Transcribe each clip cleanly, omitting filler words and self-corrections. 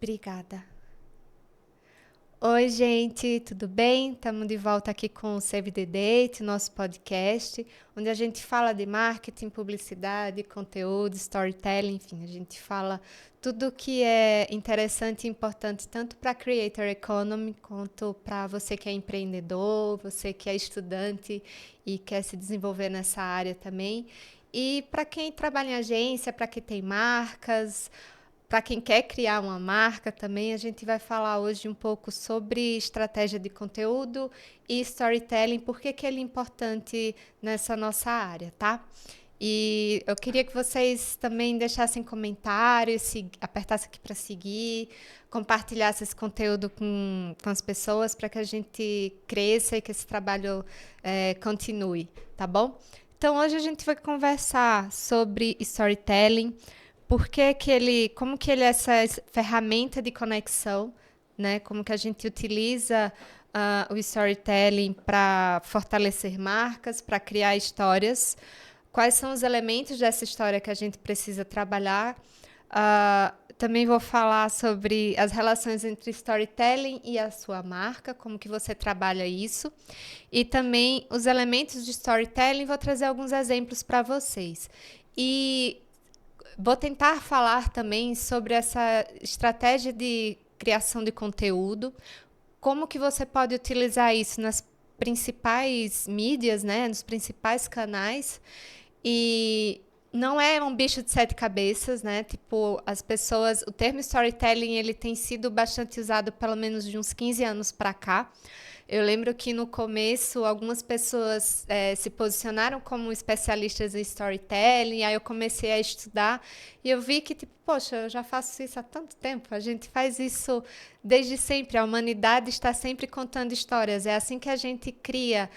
Obrigada. Oi, gente, tudo bem? Estamos de volta aqui com o Save the Date, nosso podcast, onde a gente fala de marketing, publicidade, conteúdo, storytelling, enfim, a gente fala tudo que é interessante e importante tanto para a Creator Economy quanto para você que é empreendedor, você que é estudante e quer se desenvolver nessa área também. E para quem trabalha em agência, para quem tem marcas, para quem quer criar uma marca também, a gente vai falar hoje um pouco sobre estratégia de conteúdo e storytelling, por que ele é importante nessa nossa área, tá? E eu queria que vocês também deixassem comentários, apertassem aqui para seguir, compartilhassem esse conteúdo com as pessoas para que a gente cresça e que esse trabalho continue, tá bom? Então hoje a gente vai conversar sobre storytelling, como que ele é essa ferramenta de conexão, né? Como que a gente utiliza o storytelling para fortalecer marcas, para criar histórias. Quais são os elementos dessa história que a gente precisa trabalhar? Também vou falar sobre as relações entre storytelling e a sua marca, como que você trabalha isso. E também os elementos de storytelling, vou trazer alguns exemplos para vocês. E vou tentar falar também sobre essa estratégia de criação de conteúdo, como que você pode utilizar isso nas principais mídias, né, nos principais canais. E não é um bicho de sete cabeças, né? Tipo, as pessoas, o termo storytelling, ele tem sido bastante usado pelo menos de uns 15 anos para cá. Eu lembro que no começo algumas pessoas se posicionaram como especialistas em storytelling, aí eu comecei a estudar e eu vi que, tipo, poxa, eu já faço isso há tanto tempo, a gente faz isso desde sempre, a humanidade está sempre contando histórias, é assim que a gente cria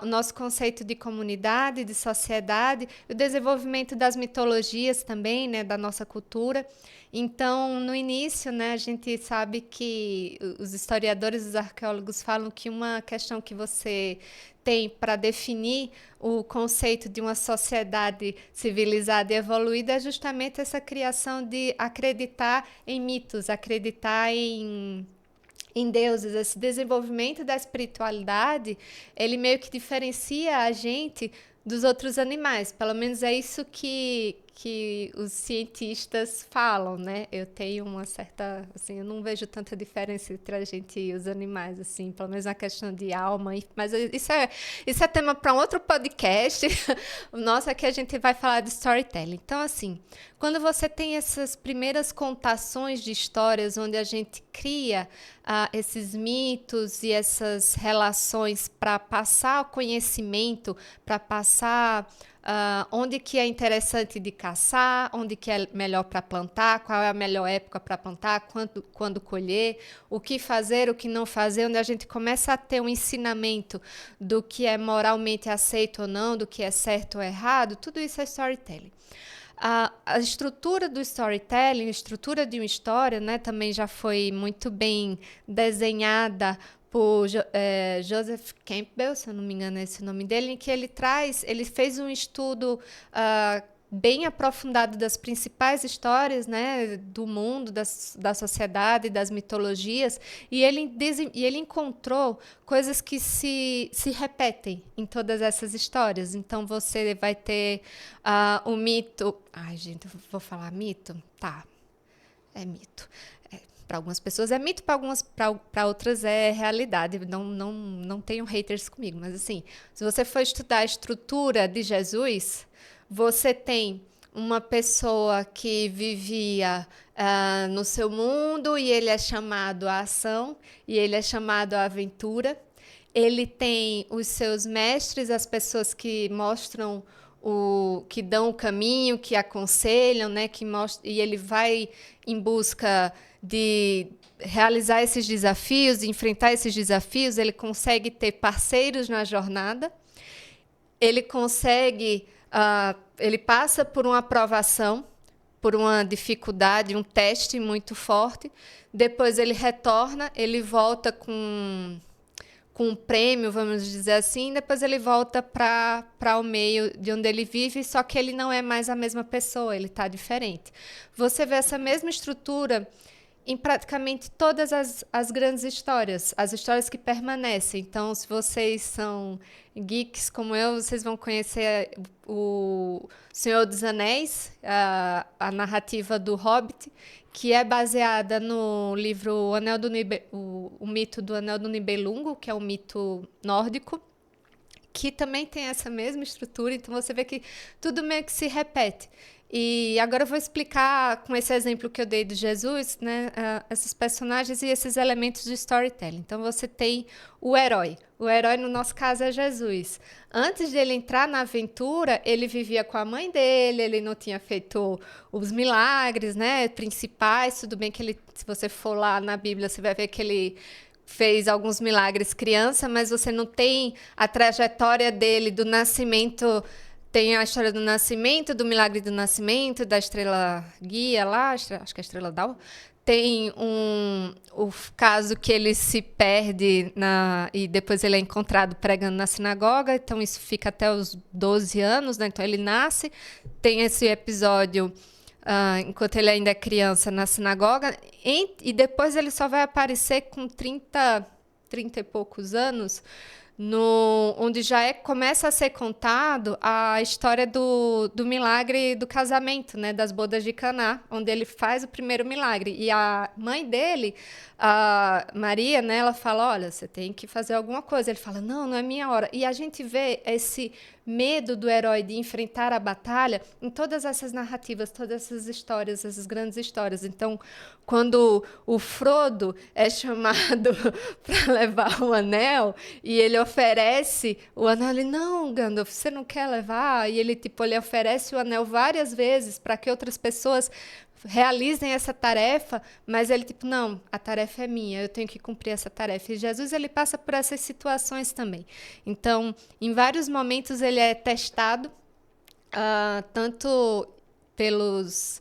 o nosso conceito de comunidade, de sociedade, o desenvolvimento das mitologias também, né, da nossa cultura. Então, no início, né, a gente sabe que os historiadores, os arqueólogos falam que uma questão que você tem para definir o conceito de uma sociedade civilizada e evoluída é justamente essa criação de acreditar em mitos, acreditar em deuses. Esse desenvolvimento da espiritualidade, ele meio que diferencia a gente dos outros animais. Pelo menos é isso que os cientistas falam, né? Eu tenho uma certa, assim, eu não vejo tanta diferença entre a gente e os animais, assim, pelo menos na questão de alma. Mas isso é tema para um outro podcast. Nossa, aqui a gente vai falar de storytelling. Então, assim, quando você tem essas primeiras contações de histórias onde a gente cria esses mitos e essas relações para passar o conhecimento, para passar onde que é interessante de caçar, onde que é melhor para plantar, qual é a melhor época para plantar, quando colher, o que fazer, o que não fazer, onde a gente começa a ter um ensinamento do que é moralmente aceito ou não, do que é certo ou errado, tudo isso é storytelling. A estrutura do storytelling, a estrutura de uma história, né, também já foi muito bem desenhada por Joseph Campbell, se eu não me engano é esse o nome dele, em que ele fez um estudo bem aprofundado das principais histórias, né, do mundo, da sociedade, das mitologias, e ele encontrou coisas que se repetem em todas essas histórias. Então, você vai ter o mito... Ai, gente, eu vou falar mito? Tá, é mito. Para algumas pessoas é mito, para outras é realidade. Não tenho haters comigo, mas assim, se você for estudar a estrutura de Jesus, você tem uma pessoa que vivia no seu mundo e ele é chamado à ação e ele é chamado à aventura. Ele tem os seus mestres, as pessoas que mostram que dão o caminho, que aconselham, né, e ele vai em busca de realizar esses desafios, de enfrentar esses desafios. Ele consegue ter parceiros na jornada, ele passa por uma aprovação, por uma dificuldade, um teste muito forte, depois ele retorna, ele volta com um prêmio, vamos dizer assim, depois ele volta para o meio de onde ele vive, só que ele não é mais a mesma pessoa, ele está diferente. Você vê essa mesma estrutura em praticamente todas as grandes histórias, as histórias que permanecem. Então, se vocês são geeks como eu, vocês vão conhecer o Senhor dos Anéis, a narrativa do Hobbit, que é baseada no livro o mito do Anel do Nibelungo, que é um mito nórdico, que também tem essa mesma estrutura, então você vê que tudo meio que se repete. E agora eu vou explicar, com esse exemplo que eu dei de Jesus, né, esses personagens e esses elementos de storytelling. Então você tem o herói. O herói, no nosso caso, é Jesus. Antes de ele entrar na aventura, ele vivia com a mãe dele, ele não tinha feito os milagres, né, principais. Tudo bem que ele, se você for lá na Bíblia, você vai ver que ele fez alguns milagres criança, mas você não tem a trajetória dele do nascimento. Tem a história do nascimento, do milagre do nascimento, da estrela guia lá, acho que é a estrela d'alva. Tem o caso que ele se perde e depois ele é encontrado pregando na sinagoga, então isso fica até os 12 anos, né? Então ele nasce, tem esse episódio enquanto ele ainda é criança na sinagoga, e depois ele só vai aparecer com 30 e poucos anos, onde já começa a ser contado a história do milagre do casamento, né, das bodas de Caná, onde ele faz o primeiro milagre. E a mãe dele, a Maria, né, ela fala, olha, você tem que fazer alguma coisa. Ele fala, não é minha hora. E a gente vê esse medo do herói de enfrentar a batalha em todas essas narrativas, todas essas histórias, essas grandes histórias. Então, quando o Frodo é chamado para levar o anel e ele oferece o anel, ele, não, Gandalf, você não quer levar? E ele, ele oferece o anel várias vezes para que outras pessoas realizem essa tarefa, mas ele, não, a tarefa é minha, eu tenho que cumprir essa tarefa. E Jesus, ele passa por essas situações também. Então, em vários momentos, ele é testado, tanto pelos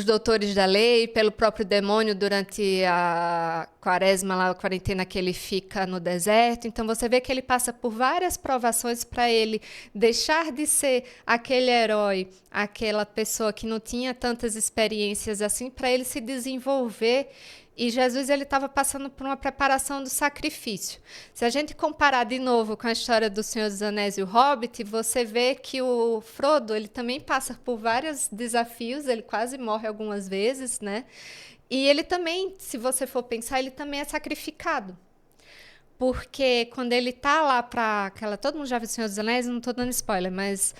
doutores da lei, pelo próprio demônio durante a quaresma, lá, a quarentena que ele fica no deserto. Então você vê que ele passa por várias provações para ele deixar de ser aquele herói, aquela pessoa que não tinha tantas experiências assim, para ele se desenvolver. E Jesus, ele estava passando por uma preparação do sacrifício. Se a gente comparar de novo com a história do Senhor dos Anéis e o Hobbit, você vê que o Frodo, ele também passa por vários desafios, ele quase morre algumas vezes, né? E ele também, se você for pensar, ele também é sacrificado. Porque quando ele tá lá para todo mundo já viu o Senhor dos Anéis, não estou dando spoiler, mas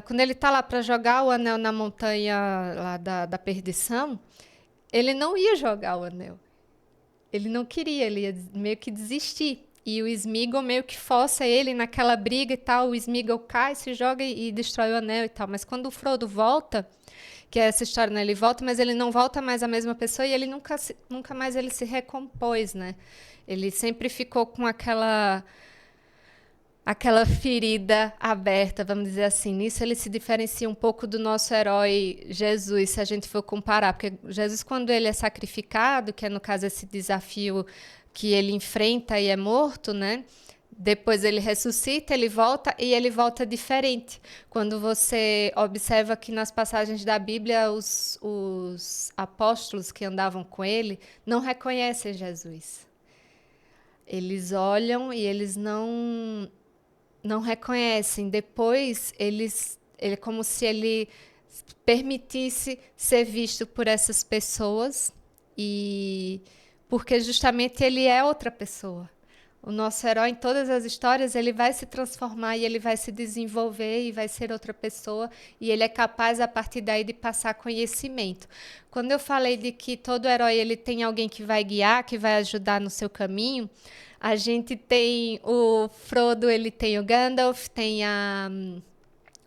quando ele tá lá para jogar o anel na montanha lá da perdição, ele não ia jogar o anel. Ele não queria, ele ia meio que desistir. E o Sméagol meio que força ele naquela briga e tal. O Sméagol cai, se joga e destrói o anel e tal. Mas quando o Frodo volta, que é essa história, né? Ele volta, mas ele não volta mais a mesma pessoa e ele nunca mais ele se recompôs, né? Ele sempre ficou com aquela ferida aberta, vamos dizer assim. Nisso ele se diferencia um pouco do nosso herói Jesus, se a gente for comparar. Porque Jesus, quando ele é sacrificado, que é no caso esse desafio que ele enfrenta e é morto, né? Depois ele ressuscita, ele volta e ele volta diferente. Quando você observa que nas passagens da Bíblia os apóstolos que andavam com ele não reconhecem Jesus. Eles olham e eles não reconhecem. Depois, é como se ele permitisse ser visto por essas pessoas, e porque justamente ele é outra pessoa. O nosso herói, em todas as histórias, ele vai se transformar e ele vai se desenvolver e vai ser outra pessoa, e ele é capaz, a partir daí, de passar conhecimento. Quando eu falei de que todo herói ele tem alguém que vai guiar, que vai ajudar no seu caminho, a gente tem o Frodo, ele tem o Gandalf, tem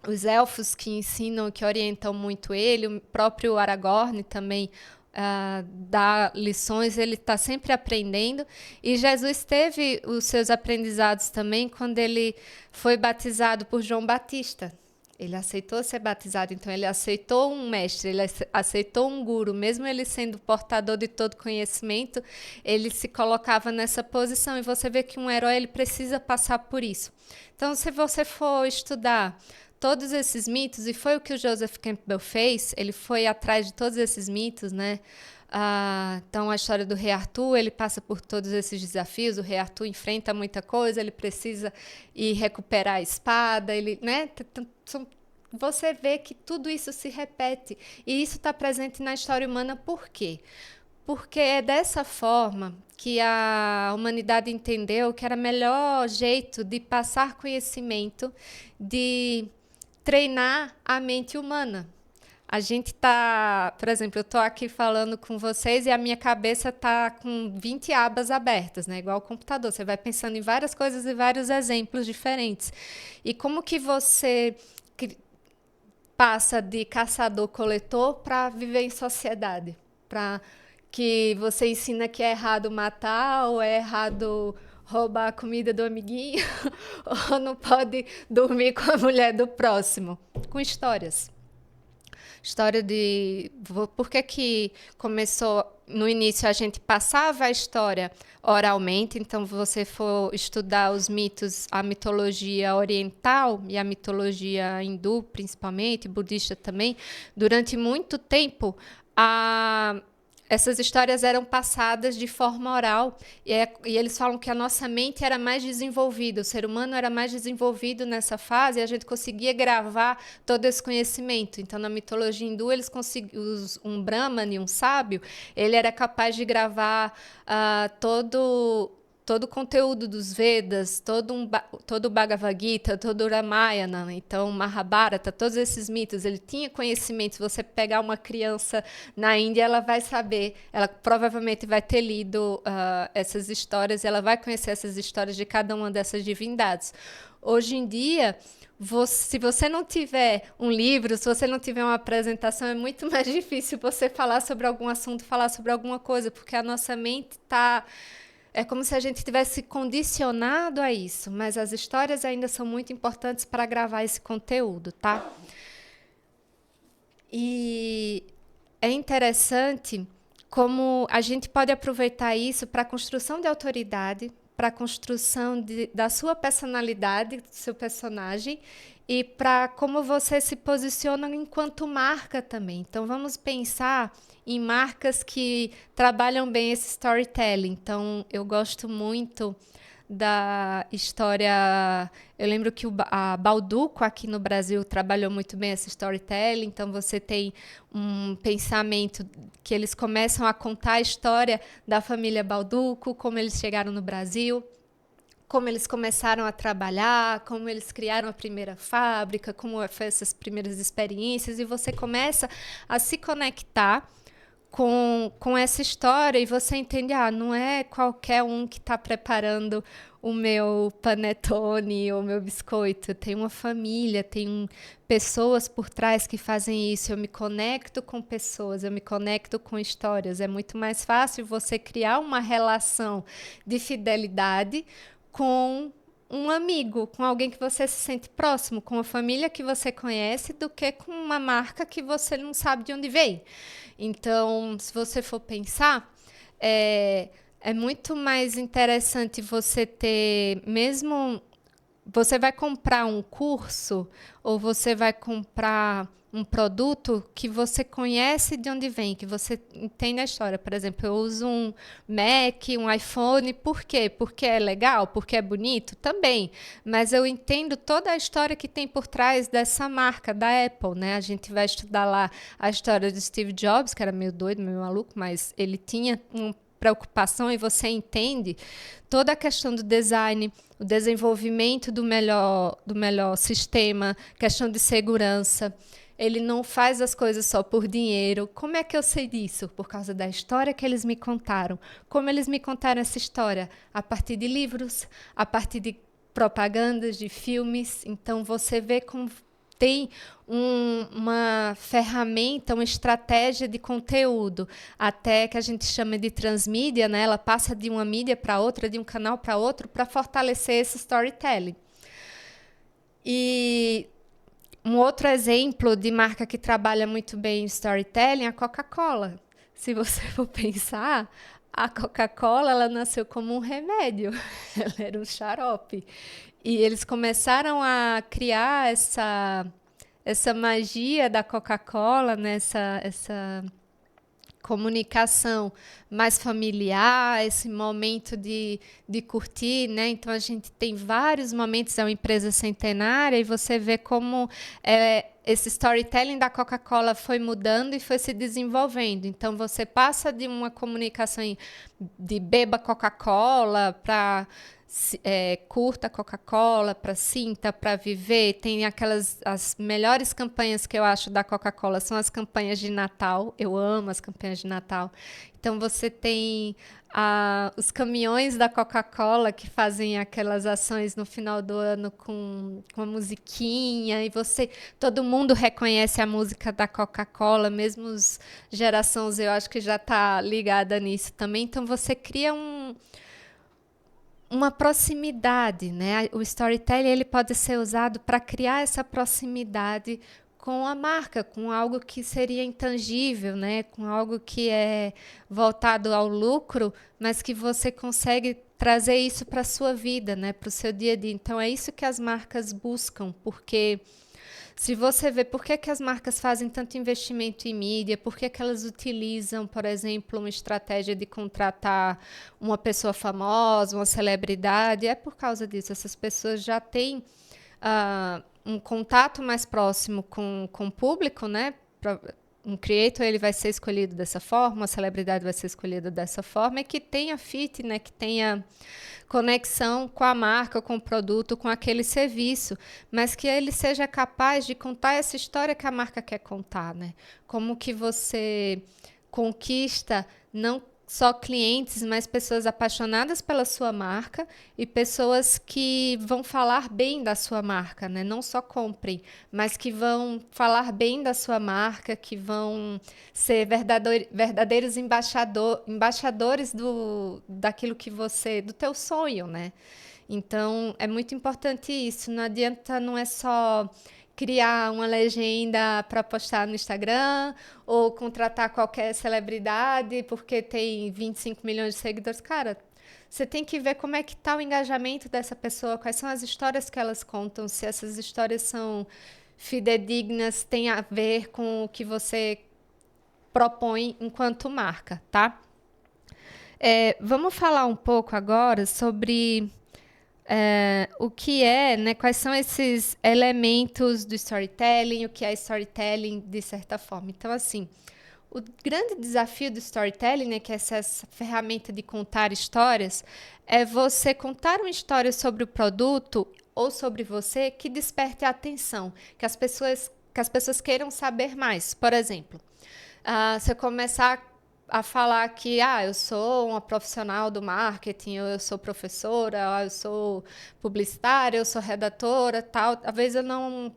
os elfos que ensinam, que orientam muito ele, o próprio Aragorn também dá lições, ele está sempre aprendendo. E Jesus teve os seus aprendizados também quando ele foi batizado por João Batista. Ele aceitou ser batizado, então ele aceitou um mestre, ele aceitou um guru, mesmo ele sendo portador de todo conhecimento, ele se colocava nessa posição, e você vê que um herói ele precisa passar por isso. Então, se você for estudar todos esses mitos, e foi o que o Joseph Campbell fez, ele foi atrás de todos esses mitos, né? Então, a história do Rei Arthur, ele passa por todos esses desafios, o Rei Arthur enfrenta muita coisa, ele precisa ir recuperar a espada, né? Você vê que tudo isso se repete, e isso está presente na história humana por quê? Porque é dessa forma que a humanidade entendeu que era o melhor jeito de passar conhecimento, de treinar a mente humana. A gente tá, por exemplo, eu tô aqui falando com vocês e a minha cabeça tá com 20 abas abertas, né? Igual o computador. Você vai pensando em várias coisas e vários exemplos diferentes. E como que você passa de caçador-coletor para viver em sociedade? Para que você ensina que é errado matar ou é errado roubar a comida do amiguinho ou não pode dormir com a mulher do próximo? Com histórias. História de por que começou no início a gente passava a história oralmente, então você for estudar os mitos, a mitologia oriental e a mitologia hindu principalmente, budista também, durante muito tempo essas histórias eram passadas de forma oral e eles falam que a nossa mente era mais desenvolvida, o ser humano era mais desenvolvido nessa fase e a gente conseguia gravar todo esse conhecimento. Então, na mitologia hindu, eles conseguiam, um brahmane, um sábio, ele era capaz de gravar todo o conteúdo dos Vedas, todo o Bhagavad Gita, todo o Ramayana, então Mahabharata, todos esses mitos, ele tinha conhecimento. Se você pegar uma criança na Índia, ela vai saber, ela provavelmente vai ter lido essas histórias, ela vai conhecer essas histórias de cada uma dessas divindades. Hoje em dia, se você não tiver um livro, se você não tiver uma apresentação, é muito mais difícil você falar sobre algum assunto, falar sobre alguma coisa, porque a nossa mente está... É como se a gente tivesse condicionado a isso, mas as histórias ainda são muito importantes para gravar esse conteúdo, tá? E é interessante como a gente pode aproveitar isso para a construção de autoridade, para a construção da sua personalidade, do seu personagem, e para como você se posiciona enquanto marca também. Então, vamos pensar em marcas que trabalham bem esse storytelling. Então, eu gosto muito da história. Eu lembro que a Balduco aqui no Brasil trabalhou muito bem esse storytelling. Então você tem um pensamento que eles começam a contar a história da família Balduco, como eles chegaram no Brasil, como eles começaram a trabalhar, como eles criaram a primeira fábrica, como foram essas primeiras experiências, e você começa a se conectar com essa história e você entende, não é qualquer um que está preparando o meu panetone ou o meu biscoito, tem uma família, tem pessoas por trás que fazem isso. Eu me conecto com pessoas, eu me conecto com histórias. É muito mais fácil você criar uma relação de fidelidade com um amigo, com alguém que você se sente próximo, com uma família que você conhece, do que com uma marca que você não sabe de onde veio. Então, se você for pensar, é muito mais interessante você ter, mesmo você vai comprar um curso ou você vai comprar um produto que você conhece de onde vem, que você entende a história. Por exemplo, eu uso um Mac, um iPhone, por quê? Porque é legal? Porque é bonito? Também. Mas eu entendo toda a história que tem por trás dessa marca, da Apple, né? A gente vai estudar lá a história de Steve Jobs, que era meio doido, meio maluco, mas ele tinha um preocupação, e você entende toda a questão do design, o desenvolvimento do melhor sistema, questão de segurança. Ele não faz as coisas só por dinheiro. Como é que eu sei disso? Por causa da história que eles me contaram. Como eles me contaram essa história? A partir de livros, a partir de propagandas, de filmes. Então você vê como tem uma ferramenta, uma estratégia de conteúdo, até que a gente chama de transmídia, né? Ela passa de uma mídia para outra, de um canal para outro, para fortalecer esse storytelling. E um outro exemplo de marca que trabalha muito bem em storytelling é a Coca-Cola. Se você for pensar, a Coca-Cola ela nasceu como um remédio, ela era um xarope. E eles começaram a criar essa magia da Coca-Cola, né? essa comunicação mais familiar, esse momento de curtir, né? Então a gente tem vários momentos, é uma empresa centenária, e você vê como esse storytelling da Coca-Cola foi mudando e foi se desenvolvendo. Então você passa de uma comunicação de beba Coca-Cola para curta Coca-Cola, para sinta, para viver. Tem as melhores campanhas que eu acho da Coca-Cola são as campanhas de Natal. Eu amo as campanhas de Natal. Então você tem os caminhões da Coca-Cola que fazem aquelas ações no final do ano com a musiquinha, e todo mundo reconhece a música da Coca-Cola, mesmo os geração Z, eu acho que já está ligada nisso também. Então você cria uma proximidade, né? O storytelling ele pode ser usado para criar essa proximidade com a marca, com algo que seria intangível, né? Com algo que é voltado ao lucro, mas que você consegue trazer isso para a sua vida, né? Para o seu dia a dia. Então é isso que as marcas buscam, porque se você vê por que as marcas fazem tanto investimento em mídia, por que elas utilizam, por exemplo, uma estratégia de contratar uma pessoa famosa, uma celebridade, é por causa disso. Essas pessoas já têm um contato mais próximo com o público, né? Um creator ele vai ser escolhido dessa forma, uma celebridade vai ser escolhida dessa forma, e que tenha fit, né? Que tenha conexão com a marca, com o produto, com aquele serviço, mas que ele seja capaz de contar essa história que a marca quer contar, né? Como que você conquista não só clientes, mas pessoas apaixonadas pela sua marca e pessoas que vão falar bem da sua marca, né? Não só comprem, mas que vão falar bem da sua marca, que vão ser verdadeiros embaixadores daquilo que do teu sonho, né? Então, é muito importante isso. Não adianta, não é só criar uma legenda para postar no Instagram ou contratar qualquer celebridade porque tem 25 milhões de seguidores. Cara, você tem que ver como é que está o engajamento dessa pessoa, quais são as histórias que elas contam, se essas histórias são fidedignas, tem a ver com o que você propõe enquanto marca, tá? Vamos falar um pouco agora sobre o que né, quais são esses elementos do storytelling, o que é storytelling de certa forma. Então, assim, o grande desafio do storytelling, né, que é essa ferramenta de contar histórias, é você contar uma história sobre o produto ou sobre você que desperte a atenção, que as pessoas queiram saber mais. Por exemplo, se eu começar a falar que eu sou uma profissional do marketing, eu sou professora, eu sou publicitária, eu sou redatora, tal, talvez eu não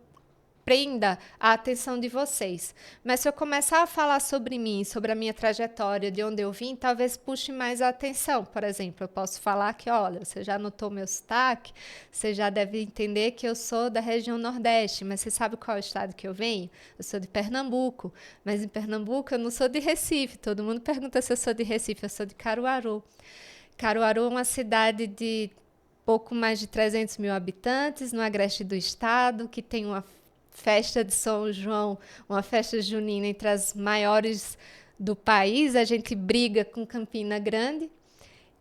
prenda a atenção de vocês. Mas se eu começar a falar sobre mim, sobre a minha trajetória, de onde eu vim, talvez puxe mais a atenção. Por exemplo, eu posso falar que, olha, você já notou meu sotaque, você já deve entender que eu sou da região Nordeste, mas você sabe qual é o estado que eu venho? Eu sou de Pernambuco, mas em Pernambuco eu não sou de Recife. Todo mundo pergunta se eu sou de Recife, eu sou de Caruaru. Caruaru é uma cidade de pouco mais de 300 mil habitantes, no agreste do estado, que tem uma festa de São João, uma festa junina entre as maiores do país. A gente briga com Campina Grande.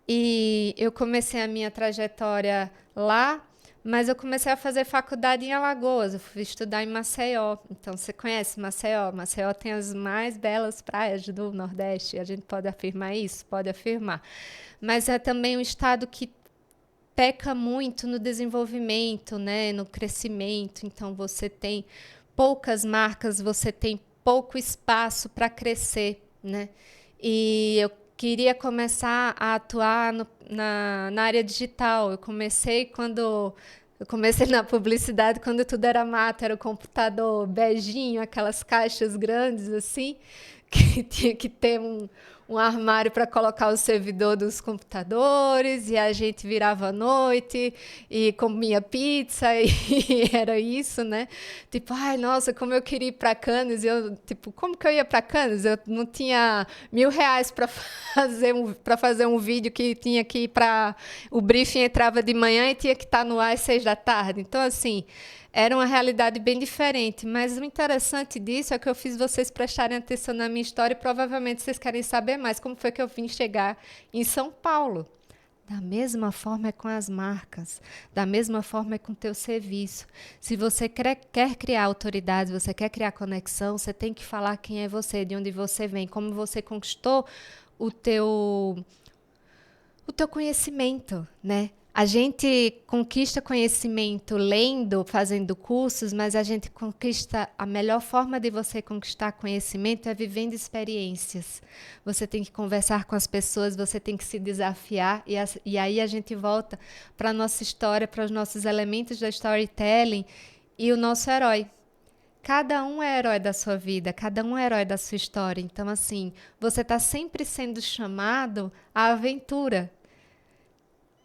E eu comecei a minha trajetória lá, mas eu comecei a fazer faculdade em Alagoas. Eu fui estudar em Maceió. Então, você conhece Maceió? Maceió tem as mais belas praias do Nordeste. A gente pode afirmar isso? Pode afirmar. Mas é também um estado que peca muito no desenvolvimento, né, no crescimento. Então, você tem poucas marcas, você tem pouco espaço para crescer, né? E eu queria começar a atuar na área digital. Eu comecei na publicidade quando tudo era mato, era o computador beijinho, aquelas caixas grandes assim, que tinha que ter um armário para colocar o servidor dos computadores, e a gente virava à noite e comia pizza e era isso, né? Tipo, ai, nossa, como eu queria ir para Cannes. Tipo, como que eu ia para Cannes? Eu não tinha R$ 1.000 para fazer um vídeo que tinha que ir para... O briefing entrava de manhã e tinha que estar no ar às 6 da tarde. Então, assim, era uma realidade bem diferente. Mas o interessante disso é que eu fiz vocês prestarem atenção na minha história e provavelmente vocês querem saber mais como foi que eu vim chegar em São Paulo. Da mesma forma é com as marcas, da mesma forma é com o teu serviço. Se você quer criar autoridade, você quer criar conexão, você tem que falar quem é você, de onde você vem, como você conquistou o teu conhecimento, né? A gente conquista conhecimento lendo, fazendo cursos, mas a gente conquista, a melhor forma de você conquistar conhecimento é vivendo experiências. Você tem que conversar com as pessoas, você tem que se desafiar, e aí a gente volta para a nossa história, para os nossos elementos da storytelling e o nosso herói. Cada um é herói da sua vida, cada um é herói da sua história. Então, assim, você está sempre sendo chamado à aventura.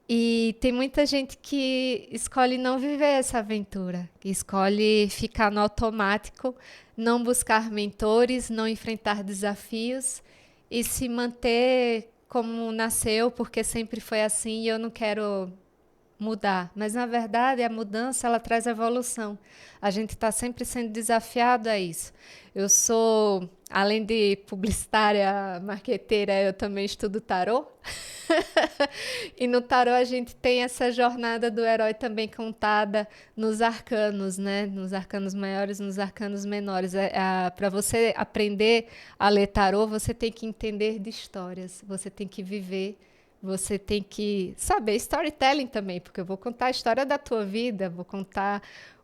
E tem muita gente que escolhe não viver essa aventura, que escolhe ficar no automático, não buscar mentores, não enfrentar desafios e se manter como nasceu, porque sempre foi assim e eu não quero mudar. Mas na verdade a mudança ela traz evolução. A gente está sempre sendo desafiado a isso. Eu sou, além de publicitária, marqueteira, eu também estudo tarô. E no tarô a gente tem essa jornada do herói também contada nos arcanos, né? Nos arcanos maiores, nos arcanos menores. Para você aprender a ler tarô, você tem que entender de histórias, você tem que viver. Você tem que saber storytelling também, porque eu vou contar a história da tua vida, vou contar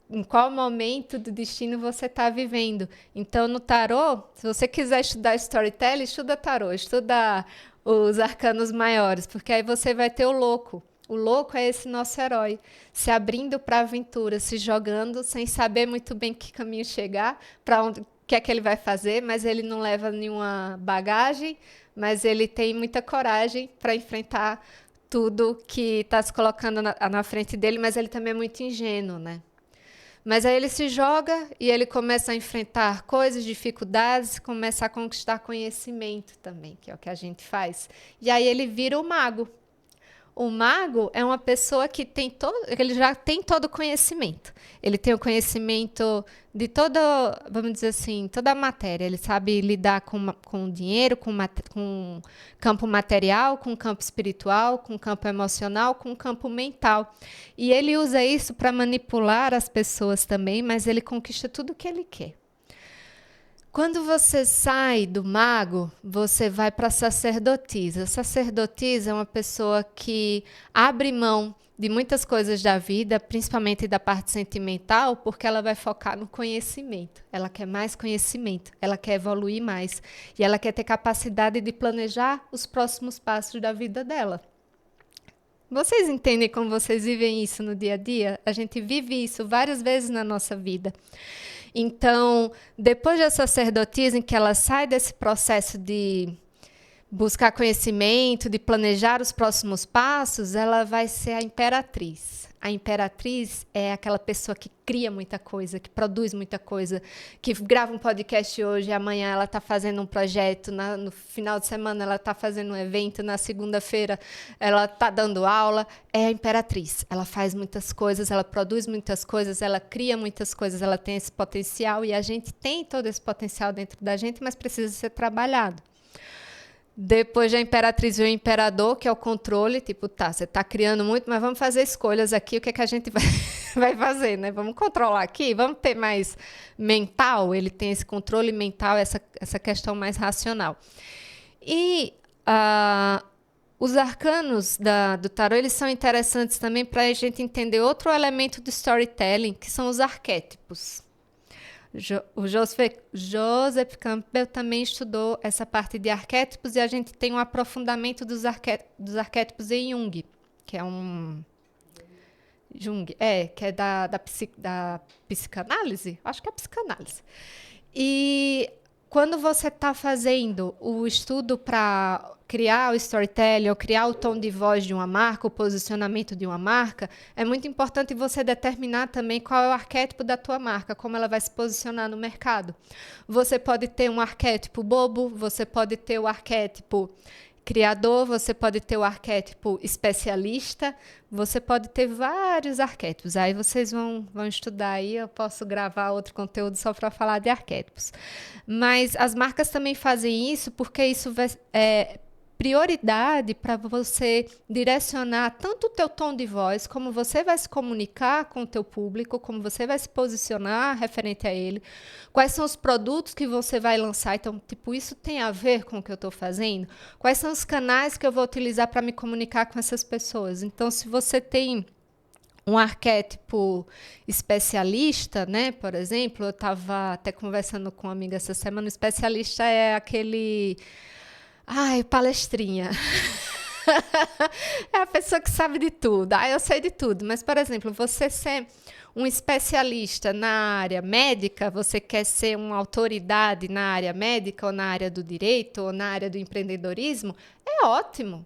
em qual momento do destino você está vivendo. Então, no tarô, se você quiser estudar storytelling, estuda tarô, estuda os arcanos maiores, porque aí você vai ter o louco. O louco é esse nosso herói, se abrindo para a aventura, se jogando sem saber muito bem que caminho chegar, para onde, o que é que ele vai fazer, mas ele não leva nenhuma bagagem, mas ele tem muita coragem para enfrentar tudo que está se colocando na frente dele, mas ele também é muito ingênuo, né? Mas aí ele se joga e ele começa a enfrentar coisas, dificuldades, começa a conquistar conhecimento também, que é o que a gente faz. E aí ele vira o mago. O mago é uma pessoa que ele já tem todo o conhecimento. Ele tem o conhecimento de toda, vamos dizer assim, toda a matéria. Ele sabe lidar com o dinheiro, com campo material, com campo espiritual, com campo emocional, com campo mental. E ele usa isso para manipular as pessoas também, mas ele conquista tudo o que ele quer. Quando você sai do mago, você vai para a sacerdotisa. A sacerdotisa é uma pessoa que abre mão de muitas coisas da vida, principalmente da parte sentimental, porque ela vai focar no conhecimento. Ela quer mais conhecimento, ela quer evoluir mais e ela quer ter capacidade de planejar os próximos passos da vida dela. Vocês entendem como vocês vivem isso no dia a dia? A gente vive isso várias vezes na nossa vida. Então, depois da sacerdotisa, em que ela sai desse processo de buscar conhecimento, de planejar os próximos passos, ela vai ser a imperatriz. A imperatriz é aquela pessoa que cria muita coisa, que produz muita coisa, que grava um podcast hoje, amanhã ela está fazendo um projeto, no final de semana ela está fazendo um evento, na segunda-feira ela está dando aula. É a imperatriz. Ela faz muitas coisas, ela produz muitas coisas, ela cria muitas coisas, ela tem esse potencial e a gente tem todo esse potencial dentro da gente, mas precisa ser trabalhado. Depois da imperatriz e o imperador, que é o controle, tipo, tá, você tá criando muito, mas vamos fazer escolhas aqui, o que é que a gente vai fazer, né? Vamos controlar aqui, vamos ter mais mental, ele tem esse controle mental, essa questão mais racional. E os arcanos do tarô, eles são interessantes também para a gente entender outro elemento do storytelling, que são os arquétipos. O Joseph Campbell também estudou essa parte de arquétipos e a gente tem um aprofundamento dos arquétipos em Jung, que é que é da psicanálise? Acho que é psicanálise. E quando você está fazendo o estudo para criar o storytelling ou criar o tom de voz de uma marca, o posicionamento de uma marca, é muito importante você determinar também qual é o arquétipo da tua marca, como ela vai se posicionar no mercado. Você pode ter um arquétipo bobo, você pode ter o arquétipo criador, você pode ter o arquétipo especialista, você pode ter vários arquétipos. Aí vocês vão estudar aí, eu posso gravar outro conteúdo só para falar de arquétipos. Mas as marcas também fazem isso porque isso é prioridade para você direcionar tanto o teu tom de voz, como você vai se comunicar com o teu público, como você vai se posicionar referente a ele, quais são os produtos que você vai lançar. Então, tipo, isso tem a ver com o que eu estou fazendo? Quais são os canais que eu vou utilizar para me comunicar com essas pessoas? Então, se você tem um arquétipo especialista, né? Por exemplo, eu estava até conversando com uma amiga essa semana, o especialista é aquele... Ai, palestrinha. É a pessoa que sabe de tudo. Eu sei de tudo. Mas, por exemplo, você ser um especialista na área médica, você quer ser uma autoridade na área médica, ou na área do direito, ou na área do empreendedorismo, é ótimo.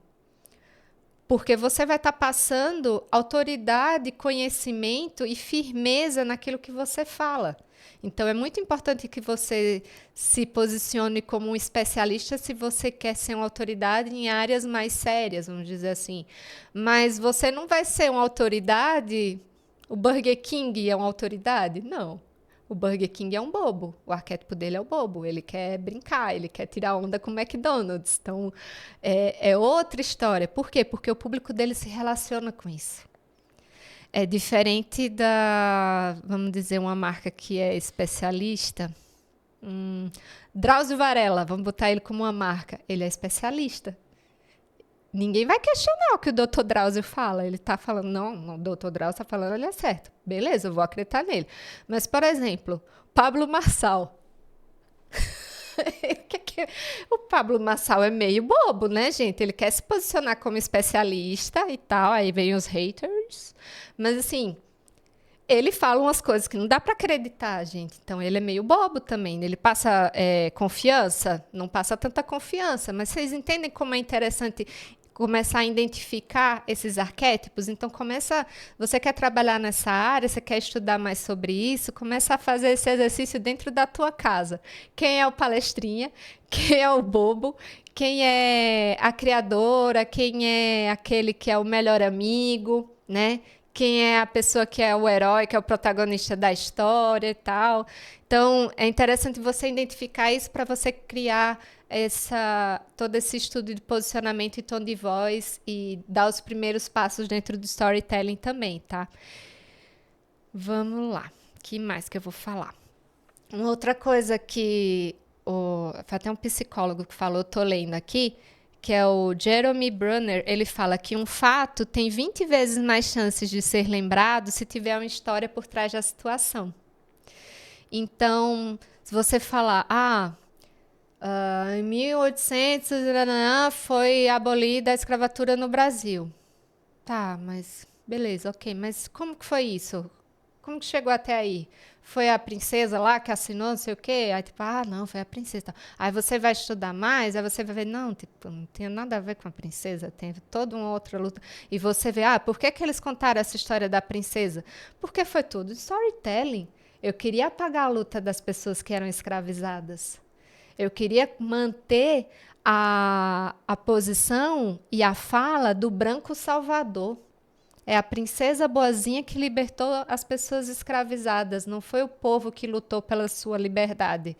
Porque você vai estar passando autoridade, conhecimento e firmeza naquilo que você fala. Então, é muito importante que você se posicione como um especialista se você quer ser uma autoridade em áreas mais sérias, vamos dizer assim. Mas você não vai ser uma autoridade... O Burger King é uma autoridade? Não. O Burger King é um bobo. O arquétipo dele é o bobo. Ele quer brincar, ele quer tirar onda com o McDonald's. Então, é outra história. Por quê? Porque o público dele se relaciona com isso. É diferente da, vamos dizer, uma marca que é especialista. Drauzio Varela, vamos botar ele como uma marca. Ele é especialista. Ninguém vai questionar o que o Dr. Drauzio fala. Ele está falando, não, o Dr. Drauzio está falando, ele é certo. Beleza, eu vou acreditar nele. Mas, por exemplo, Pablo Marçal. O Pablo Marçal é meio bobo, né, gente? Ele quer se posicionar como especialista e tal, aí vem os haters. Mas, assim, ele fala umas coisas que não dá para acreditar, gente. Então, ele é meio bobo também. Ele passa confiança? Não passa tanta confiança. Mas vocês entendem como é interessante começar a identificar esses arquétipos? Então, você quer trabalhar nessa área, você quer estudar mais sobre isso, começa a fazer esse exercício dentro da tua casa. Quem é o palestrinha? Quem é o bobo? Quem é a criadora? Quem é aquele que é o melhor amigo, né? Quem é a pessoa que é o herói, que é o protagonista da história e tal. Então, é interessante você identificar isso para você criar todo esse estudo de posicionamento e tom de voz e dar os primeiros passos dentro do storytelling também, tá? Vamos lá. O que mais que eu vou falar? Uma outra coisa que foi até um psicólogo que falou, eu tô lendo aqui, que é o Jeremy Brunner, ele fala que um fato tem 20 vezes mais chances de ser lembrado se tiver uma história por trás da situação. Então, se você falar, em 1800 foi abolida a escravatura no Brasil. Tá, mas beleza, ok. Mas como que foi isso? Como que chegou até aí? Foi a princesa lá que assinou, não sei o quê? Aí, tipo, não, foi a princesa. Aí você vai estudar mais, aí você vai ver, não, tipo, não tem nada a ver com a princesa, tem toda uma outra luta. E você vê, por que eles contaram essa história da princesa? Porque foi tudo storytelling. Eu queria apagar a luta das pessoas que eram escravizadas. Eu queria manter a posição e a fala do branco salvador. É a princesa boazinha que libertou as pessoas escravizadas. Não foi o povo que lutou pela sua liberdade,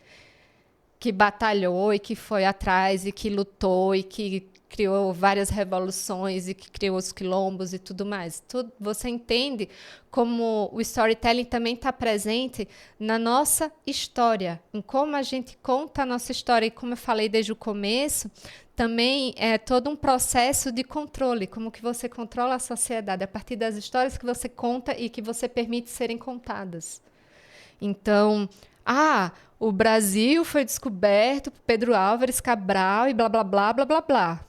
que batalhou e que foi atrás e que lutou e que criou várias revoluções e que criou os quilombos e tudo mais. Você entende como o storytelling também está presente na nossa história, em como a gente conta a nossa história. E como eu falei desde o começo, também é todo um processo de controle, como que você controla a sociedade a partir das histórias que você conta e que você permite serem contadas. Então, o Brasil foi descoberto por Pedro Álvares Cabral e blá, blá, blá, blá, blá, blá.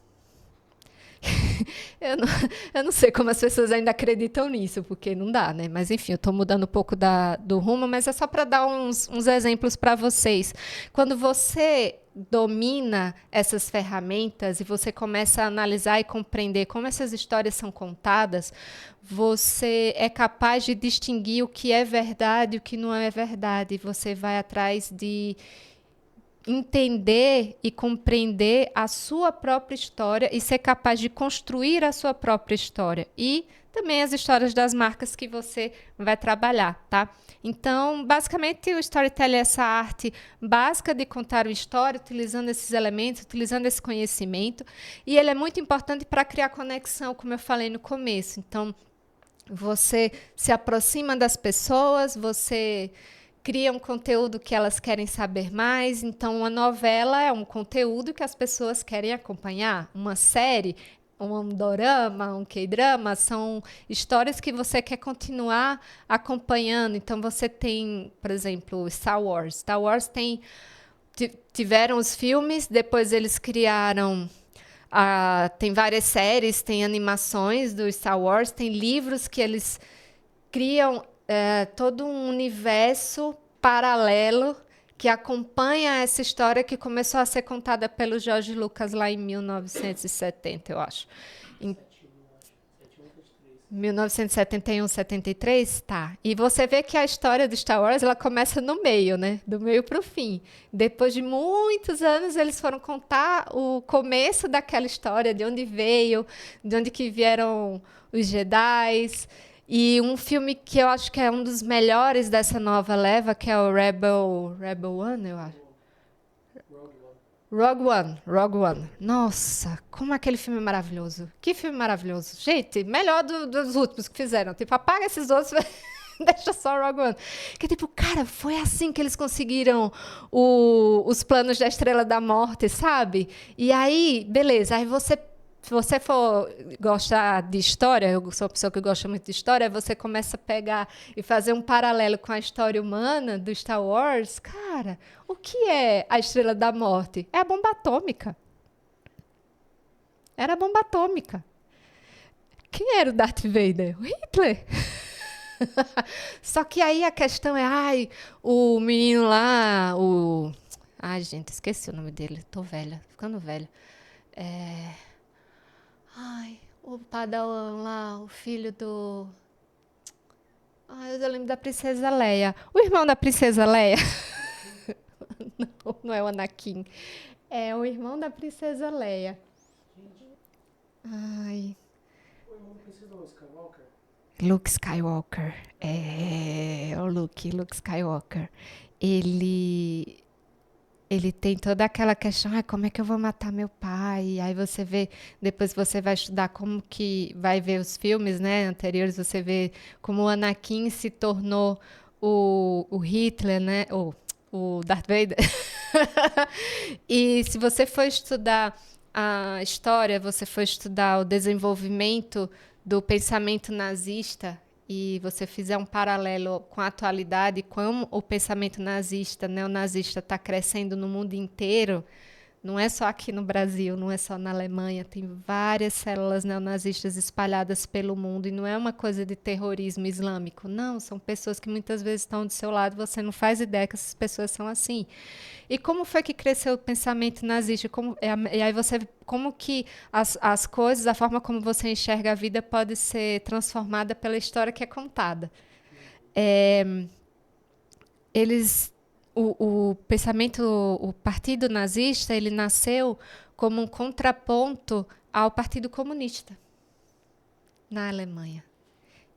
Eu não sei como as pessoas ainda acreditam nisso, porque não dá, né? Mas enfim, eu estou mudando um pouco do rumo, mas é só para dar uns exemplos para vocês. Quando você domina essas ferramentas e você começa a analisar e compreender como essas histórias são contadas, você é capaz de distinguir o que é verdade e o que não é verdade. Você vai atrás de entender e compreender a sua própria história e ser capaz de construir a sua própria história e também as histórias das marcas que você vai trabalhar, tá? Então, basicamente, o storytelling é essa arte básica de contar uma história, utilizando esses elementos, utilizando esse conhecimento, e ele é muito importante para criar conexão, como eu falei no começo. Então, você se aproxima das pessoas, você cria um conteúdo que elas querem saber mais. Então, uma novela é um conteúdo que as pessoas querem acompanhar. Uma série, um dorama, um K-drama, são histórias que você quer continuar acompanhando. Então, você tem, por exemplo, Star Wars. Star Wars tiveram os filmes, depois eles criaram... tem várias séries, tem animações do Star Wars, tem livros que eles criam todo um universo paralelo que acompanha essa história que começou a ser contada pelo George Lucas lá em 1970, eu acho. Em 1971, 73, tá. E você vê que a história do Star Wars, ela começa no meio, né? Do meio para o fim. Depois de muitos anos, eles foram contar o começo daquela história, de onde veio, de onde que vieram os Jedis. E um filme que eu acho que é um dos melhores dessa nova leva, que é o Rebel One, eu acho. Rogue One. Nossa, como aquele filme é maravilhoso. Que filme maravilhoso. Gente, melhor dos últimos que fizeram. Tipo, apaga esses outros, deixa só Rogue One. Que tipo, cara, foi assim que eles conseguiram os planos da Estrela da Morte, sabe? E aí, beleza, aí se você for gostar de história, eu sou uma pessoa que gosta muito de história, você começa a pegar e fazer um paralelo com a história humana do Star Wars. Cara, o que é a Estrela da Morte? É a bomba atômica. Era a bomba atômica. Quem era o Darth Vader? O Hitler. Só que aí a questão é, o menino lá, Ai, gente, esqueci o nome dele. Tô velha, ficando velha. O Padawan lá, o filho do... eu lembro da Princesa Leia. O irmão da Princesa Leia. Não é o Anakin. É o irmão da Princesa Leia. Ai. O irmão da Princesa Skywalker? Luke Skywalker. O Luke Skywalker. Ele tem toda aquela questão, como é que eu vou matar meu pai? Aí você vê, depois você vai estudar como que, vai ver os filmes, né, anteriores, você vê como o Anakin se tornou o Hitler, né, o Darth Vader. E se você for estudar a história, você for estudar o desenvolvimento do pensamento nazista, e você fizer um paralelo com a atualidade, como o pensamento nazista, neonazista está crescendo no mundo inteiro, não é só aqui no Brasil, não é só na Alemanha, tem várias células neonazistas espalhadas pelo mundo, e não é uma coisa de terrorismo islâmico, não, são pessoas que muitas vezes estão do seu lado, você não faz ideia que essas pessoas são assim. E como foi que cresceu o pensamento nazista? E aí você como que as coisas, a forma como você enxerga a vida pode ser transformada pela história que é contada. Eles, o Partido Nazista, ele nasceu como um contraponto ao Partido Comunista na Alemanha.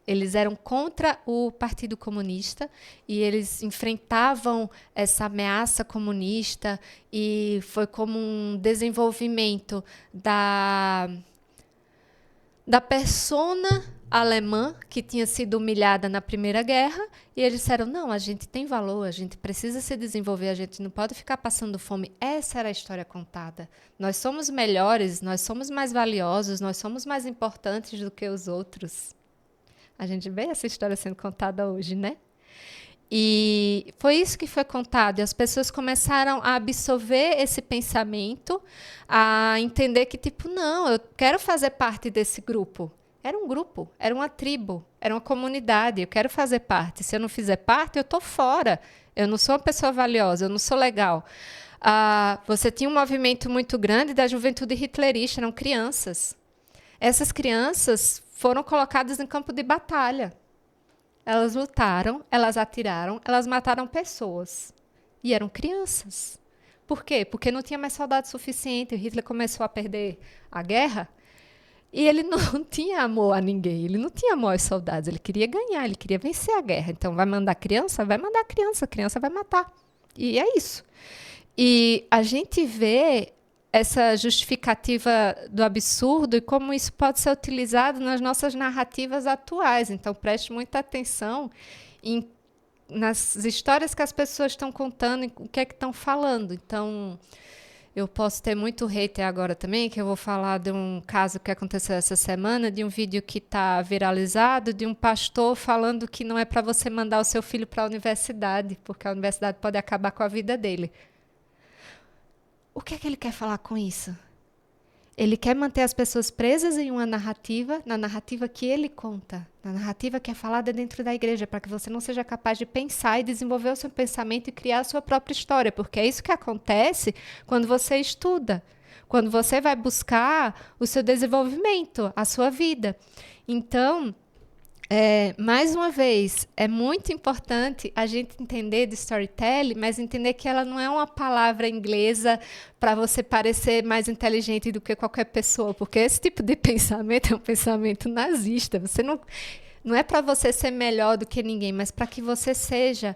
Eles eram contra o Partido Comunista e eles enfrentavam essa ameaça comunista, e foi como um desenvolvimento da persona alemã que tinha sido humilhada na Primeira Guerra, e eles disseram, não, a gente tem valor, a gente precisa se desenvolver, a gente não pode ficar passando fome. Essa era a história contada. Nós somos melhores, nós somos mais valiosos, nós somos mais importantes do que os outros. A gente vê essa história sendo contada hoje, né? E foi isso que foi contado. E as pessoas começaram a absorver esse pensamento, a entender que, tipo, não, eu quero fazer parte desse grupo. Era um grupo, era uma tribo, era uma comunidade. Eu quero fazer parte. Se eu não fizer parte, eu estou fora. Eu não sou uma pessoa valiosa, eu não sou legal. Você tinha um movimento muito grande da juventude hitlerista, eram crianças. Essas crianças foram colocadas em campo de batalha. Elas lutaram, elas atiraram, elas mataram pessoas. E eram crianças. Por quê? Porque não tinha mais soldado suficiente. O Hitler começou a perder a guerra e ele não tinha amor a ninguém. Ele não tinha amor aos soldados. Ele queria ganhar, ele queria vencer a guerra. Então, vai mandar criança? Vai mandar criança. A criança vai matar. E é isso. E a gente vê essa justificativa do absurdo e como isso pode ser utilizado nas nossas narrativas atuais. Então, preste muita atenção nas histórias que as pessoas estão contando e o que é que estão falando. Então, eu posso ter muito hater agora também, que eu vou falar de um caso que aconteceu essa semana, de um vídeo que está viralizado, de um pastor falando que não é para você mandar o seu filho para a universidade, porque a universidade pode acabar com a vida dele. O que é que ele quer falar com isso? Ele quer manter as pessoas presas em uma narrativa, na narrativa que ele conta, na narrativa que é falada dentro da igreja, para que você não seja capaz de pensar e desenvolver o seu pensamento e criar a sua própria história, porque é isso que acontece quando você estuda, quando você vai buscar o seu desenvolvimento, a sua vida. Então, mais uma vez, é muito importante a gente entender de storytelling, mas entender que ela não é uma palavra inglesa para você parecer mais inteligente do que qualquer pessoa, porque esse tipo de pensamento é um pensamento nazista. Você não é para você ser melhor do que ninguém, mas para que você seja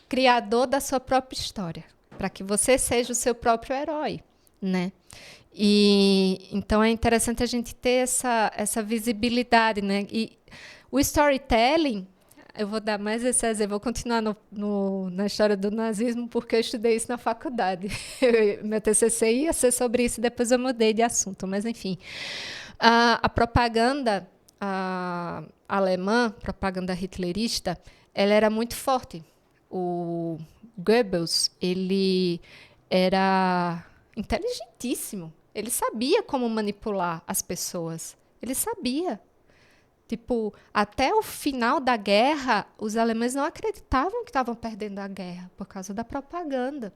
criador da sua própria história, para que você seja o seu próprio herói, né? E então é interessante a gente ter essa visibilidade, né? E o storytelling, eu vou dar mais esse exemplo, vou continuar na história do nazismo, porque eu estudei isso na faculdade. Meu TCC ia ser sobre isso, depois eu mudei de assunto, mas enfim. A propaganda alemã, propaganda hitlerista, ela era muito forte. O Goebbels, ele era inteligentíssimo. Ele sabia como manipular as pessoas. Ele sabia. Tipo, até o final da guerra, os alemães não acreditavam que estavam perdendo a guerra por causa da propaganda.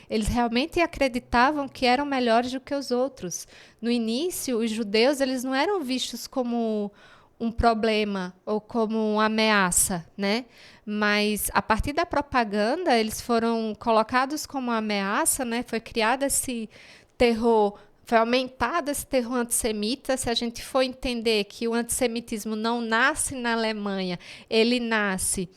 Eles realmente acreditavam que eram melhores do que os outros. No início, os judeus eles não eram vistos como um problema ou como uma ameaça, né? Mas a partir da propaganda, eles foram colocados como uma ameaça, né? Foi criado esse terror, foi aumentado esse terror antissemita. Se a gente for entender que o antissemitismo não nasce na Alemanha, ele nasce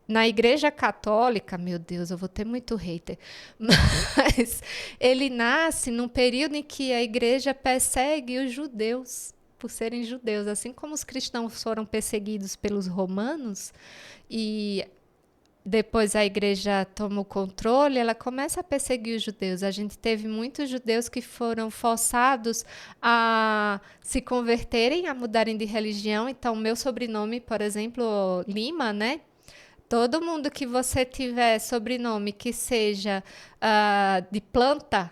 na Igreja Católica, meu Deus, eu vou ter muito hater, mas ele nasce num período em que a Igreja persegue os judeus por serem judeus, assim como os cristãos foram perseguidos pelos romanos e depois a igreja toma o controle, ela começa a perseguir os judeus. A gente teve muitos judeus que foram forçados a se converterem, a mudarem de religião. Então, meu sobrenome, por exemplo, Lima, né? Todo mundo que você tiver sobrenome que seja de planta,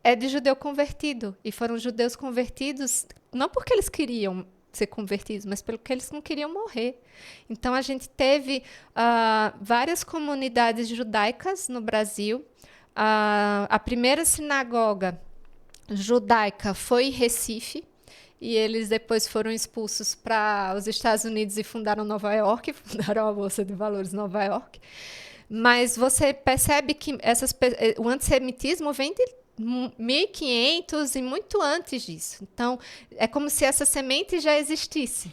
é de judeu convertido. E foram judeus convertidos, não porque eles queriam ser convertidos, mas pelo que eles não queriam morrer. Então, a gente teve várias comunidades judaicas no Brasil. A primeira sinagoga judaica foi em Recife, e eles depois foram expulsos para os Estados Unidos e fundaram Nova York, fundaram a Bolsa de Valores Nova York. Mas você percebe que o antissemitismo vem de 1500 e muito antes disso. Então, é como se essa semente já existisse.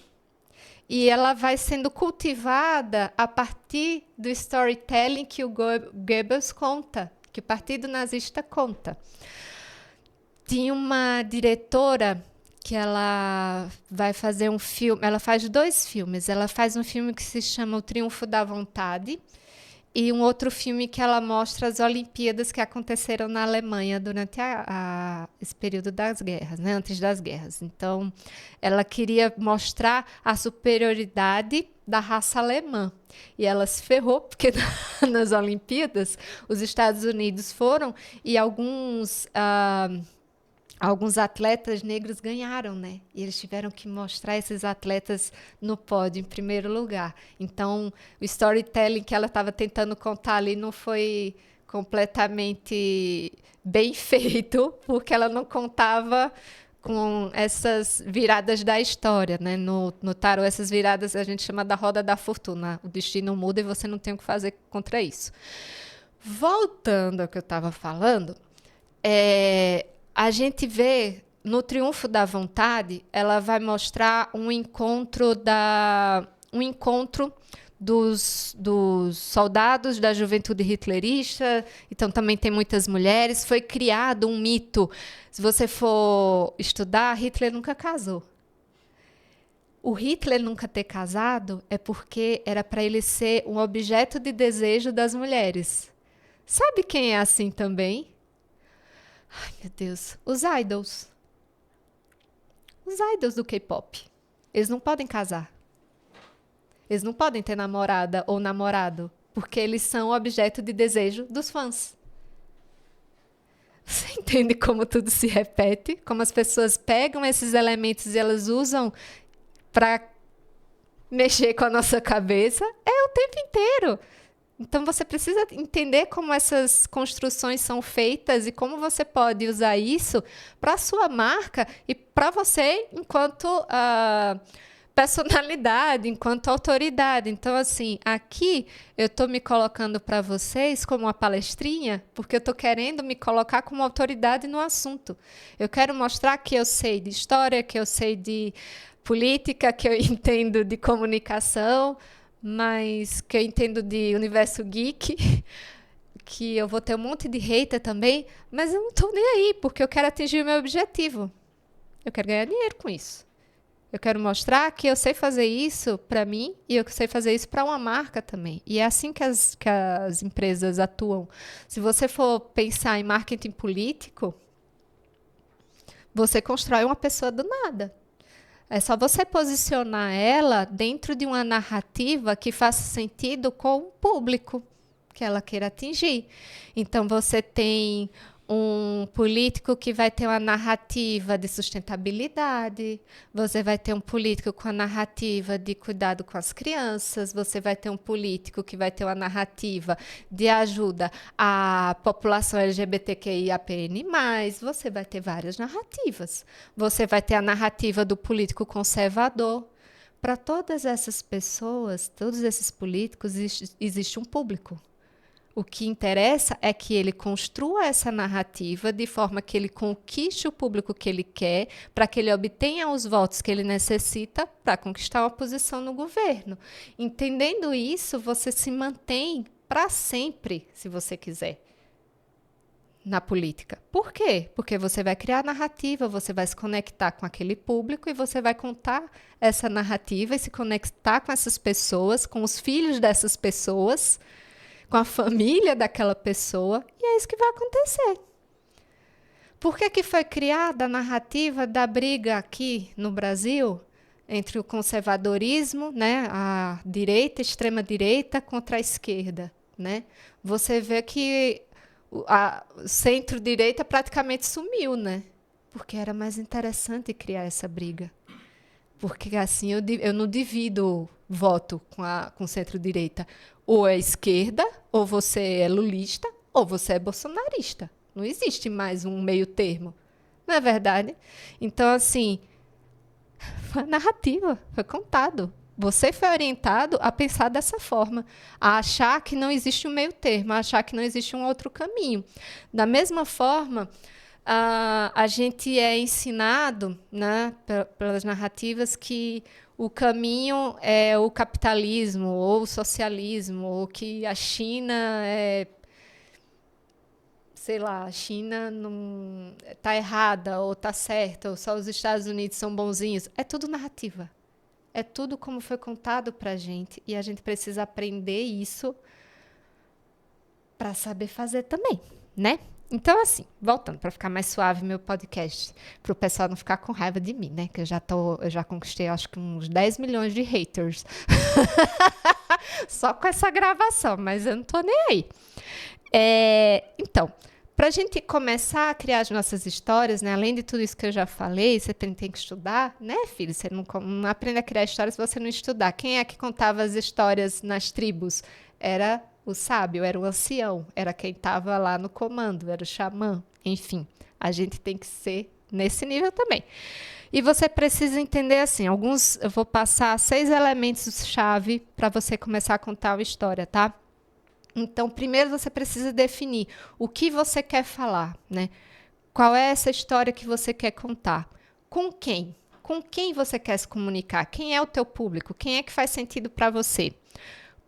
E ela vai sendo cultivada a partir do storytelling que o Goebbels conta, que o Partido Nazista conta. Tinha uma diretora que ela vai fazer um filme, ela faz 2 filmes. Ela faz um filme que se chama O Triunfo da Vontade, e um outro filme que ela mostra as Olimpíadas que aconteceram na Alemanha durante esse período das guerras, né? Antes das guerras. Então, ela queria mostrar a superioridade da raça alemã. E ela se ferrou, porque nas Olimpíadas, os Estados Unidos foram e alguns atletas negros ganharam, né? E eles tiveram que mostrar esses atletas no pódio, em primeiro lugar. Então, o storytelling que ela estava tentando contar ali não foi completamente bem feito, porque ela não contava com essas viradas da história, né? No tarô, essas viradas a gente chama da roda da fortuna. O destino muda e você não tem o que fazer contra isso. Voltando ao que eu estava falando, a gente vê no Triunfo da Vontade, ela vai mostrar um encontro dos soldados da juventude hitlerista, então também tem muitas mulheres. Foi criado um mito. Se você for estudar, Hitler nunca casou. O Hitler nunca ter casado é porque era para ele ser um objeto de desejo das mulheres. Sabe quem é assim também? Ai, meu Deus. Os idols. Os idols do K-pop. Eles não podem casar. Eles não podem ter namorada ou namorado, porque eles são objeto de desejo dos fãs. Você entende como tudo se repete? Como as pessoas pegam esses elementos e elas usam para mexer com a nossa cabeça? É o tempo inteiro. Então você precisa entender como essas construções são feitas e como você pode usar isso para a sua marca e para você enquanto personalidade, enquanto autoridade. Então, assim, aqui eu estou me colocando para vocês como uma palestrinha, porque eu estou querendo me colocar como autoridade no assunto. Eu quero mostrar que eu sei de história, que eu sei de política, que eu entendo de comunicação, mas que eu entendo de universo geek, que eu vou ter um monte de hater também, mas eu não estou nem aí, porque eu quero atingir o meu objetivo. Eu quero ganhar dinheiro com isso. Eu quero mostrar que eu sei fazer isso para mim e eu sei fazer isso para uma marca também. E é assim que as empresas atuam. Se você for pensar em marketing político, você constrói uma pessoa do nada. É só você posicionar ela dentro de uma narrativa que faça sentido com o público que ela queira atingir. Então, você tem um político que vai ter uma narrativa de sustentabilidade, você vai ter um político com a narrativa de cuidado com as crianças, você vai ter um político que vai ter uma narrativa de ajuda à população LGBTQIAPN+, você vai ter várias narrativas. Você vai ter a narrativa do político conservador. Para todas essas pessoas, todos esses políticos, existe um público. O que interessa é que ele construa essa narrativa de forma que ele conquiste o público que ele quer, para que ele obtenha os votos que ele necessita para conquistar uma posição no governo. Entendendo isso, você se mantém para sempre, se você quiser, na política. Por quê? Porque você vai criar narrativa, você vai se conectar com aquele público e você vai contar essa narrativa e se conectar com essas pessoas, com os filhos dessas pessoas, com a família daquela pessoa, e é isso que vai acontecer. Por que foi criada a narrativa da briga aqui no Brasil entre o conservadorismo, né, a direita, extrema direita contra a esquerda, né? Você vê que a centro-direita praticamente sumiu, né? Porque era mais interessante criar essa briga. Porque assim eu não divido voto com centro-direita. Ou é esquerda, ou você é lulista, ou você é bolsonarista. Não existe mais um meio termo. Não é verdade? Então, assim, foi narrativa, foi contado. Você foi orientado a pensar dessa forma, a achar que não existe um meio termo, a achar que não existe um outro caminho. Da mesma forma, a gente é ensinado, né, pelas narrativas que o caminho é o capitalismo ou o socialismo, ou que a China é, sei lá, a China não está errada ou está certa, ou só os Estados Unidos são bonzinhos. É tudo narrativa. É tudo como foi contado para a gente e a gente precisa aprender isso para saber fazer também, né? Então, assim, voltando, para ficar mais suave meu podcast, para o pessoal não ficar com raiva de mim, né? Que eu já conquistei, acho que uns 10 milhões de haters. Só com essa gravação, mas eu não tô nem aí. Então, para a gente começar a criar as nossas histórias, né? Além de tudo isso que eu já falei, você tem que estudar, né, filho? Você não aprende a criar histórias se você não estudar. Quem é que contava as histórias nas tribos? Era o sábio, era o ancião, era quem estava lá no comando, era o xamã. Enfim, a gente tem que ser nesse nível também. E você precisa entender assim, eu vou passar 6 elementos-chave para você começar a contar uma história, tá? Então, primeiro você precisa definir o que você quer falar, né? Qual é essa história que você quer contar? Com quem? Com quem você quer se comunicar? Quem é o teu público? Quem é que faz sentido para você?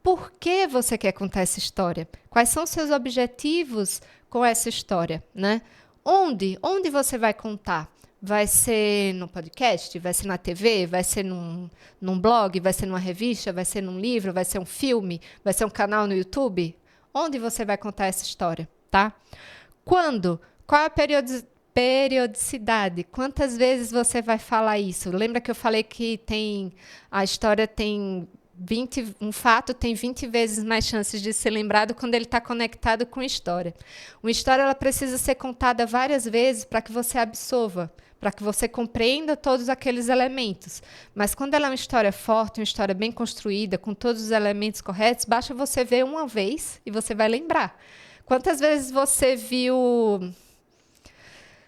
Por que você quer contar essa história? Quais são os seus objetivos com essa história, né? Onde você vai contar? Vai ser no podcast? Vai ser na TV? Vai ser num blog? Vai ser numa revista? Vai ser num livro? Vai ser um filme? Vai ser um canal no YouTube? Onde você vai contar essa história, tá? Quando? Qual a periodicidade? Quantas vezes você vai falar isso? Lembra que eu falei que a história tem um fato tem 20 vezes mais chances de ser lembrado quando ele está conectado com a história. Uma história ela precisa ser contada várias vezes para que você absorva, para que você compreenda todos aqueles elementos. Mas quando ela é uma história forte, uma história bem construída, com todos os elementos corretos, basta você ver uma vez e você vai lembrar. Quantas vezes você viu,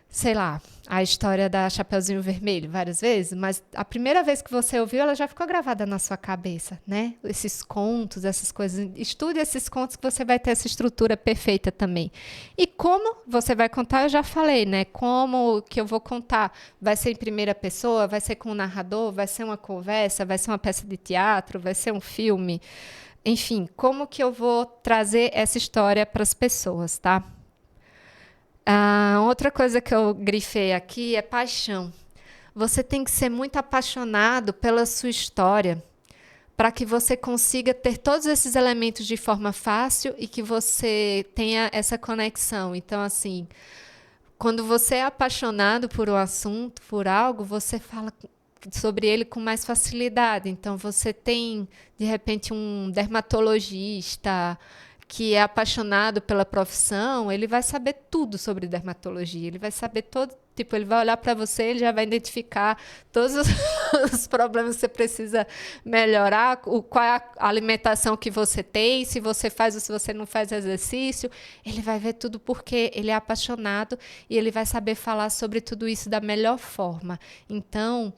sei lá, a história da Chapeuzinho Vermelho? Várias vezes, mas a primeira vez que você ouviu, ela já ficou gravada na sua cabeça, né? Esses contos, essas coisas. Estude esses contos que você vai ter essa estrutura perfeita também. E como você vai contar, eu já falei, né? Como que eu vou contar? Vai ser em primeira pessoa? Vai ser com um narrador? Vai ser uma conversa? Vai ser uma peça de teatro? Vai ser um filme? Enfim, como que eu vou trazer essa história para as pessoas, tá? Outra coisa que eu grifei aqui é paixão. Você tem que ser muito apaixonado pela sua história para que você consiga ter todos esses elementos de forma fácil e que você tenha essa conexão. Então, assim, quando você é apaixonado por um assunto, por algo, você fala sobre ele com mais facilidade. Então, você tem, de repente, um dermatologista que é apaixonado pela profissão, ele vai saber tudo sobre dermatologia, ele vai saber todo, tipo, ele vai olhar para você, ele já vai identificar todos os problemas que você precisa melhorar, qual é a alimentação que você tem, se você faz ou se você não faz exercício, ele vai ver tudo porque ele é apaixonado e ele vai saber falar sobre tudo isso da melhor forma. Então,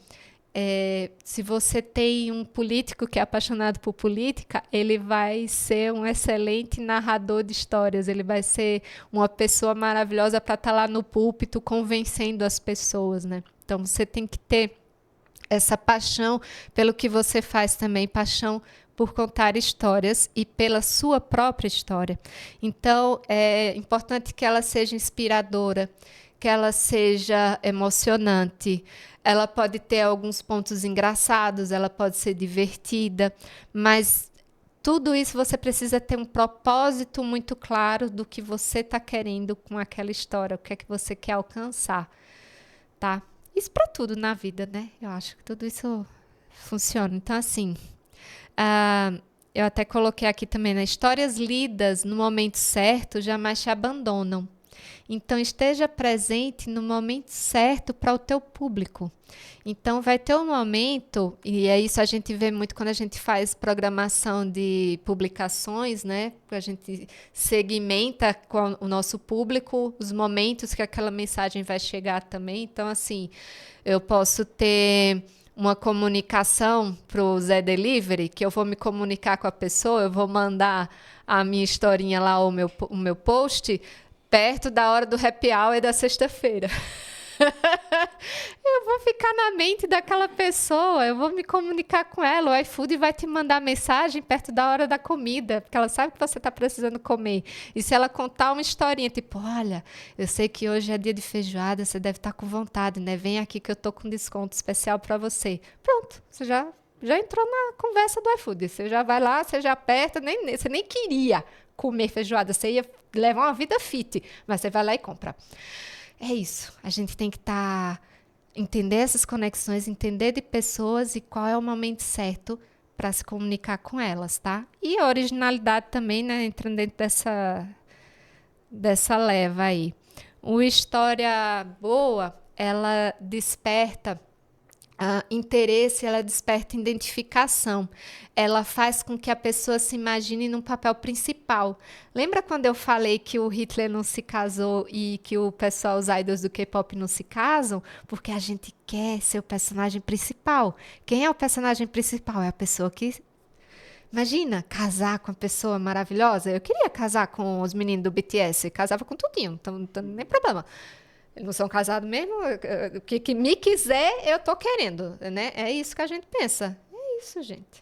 se você tem um político que é apaixonado por política, ele vai ser um excelente narrador de histórias, ele vai ser uma pessoa maravilhosa para estar lá no púlpito convencendo as pessoas, né? Então você tem que ter essa paixão pelo que você faz também, paixão por contar histórias e pela sua própria história. Então é importante que ela seja inspiradora, que ela seja emocionante. Ela pode ter alguns pontos engraçados, ela pode ser divertida, mas tudo isso você precisa ter um propósito muito claro do que você está querendo com aquela história, o que é que você quer alcançar, tá? Isso para tudo na vida, né? Eu acho que tudo isso funciona. Então, assim, eu até coloquei aqui também, né? Histórias lidas no momento certo jamais te abandonam. Então, esteja presente no momento certo para o teu público. Então, vai ter um momento, e é isso a gente vê muito quando a gente faz programação de publicações, né? A gente segmenta com o nosso público os momentos que aquela mensagem vai chegar também. Então, assim, eu posso ter uma comunicação para o Zé Delivery, que eu vou me comunicar com a pessoa, eu vou mandar a minha historinha lá, o meu post, perto da hora do happy hour da sexta-feira. Eu vou ficar na mente daquela pessoa, eu vou me comunicar com ela. O iFood vai te mandar mensagem perto da hora da comida, porque ela sabe que você está precisando comer. E se ela contar uma historinha, tipo, olha, eu sei que hoje é dia de feijoada, você deve estar com vontade, né? Vem aqui que eu tô com desconto especial para você. Pronto, você já entrou na conversa do iFood. Você já vai lá, você já aperta, você nem queria comer feijoada, você ia levar uma vida fit, mas você vai lá e compra. É isso, a gente tem que entender essas conexões, entender de pessoas e qual é o momento certo para se comunicar com elas, tá? E a originalidade também, né, entrando dentro dessa leva aí. Uma história boa, ela desperta interesse, ela desperta identificação. Ela faz com que a pessoa se imagine num papel principal. Lembra quando eu falei que o Hitler não se casou e que o pessoal, os idols do K-pop não se casam? Porque a gente quer ser o personagem principal. Quem é o personagem principal? É a pessoa que Imagina casar com uma pessoa maravilhosa. Eu queria casar com os meninos do BTS, casava com tudinho, então não tem nem problema. Eles não são casados mesmo, o que me quiser, eu tô querendo, né? É isso que a gente pensa. É isso, gente.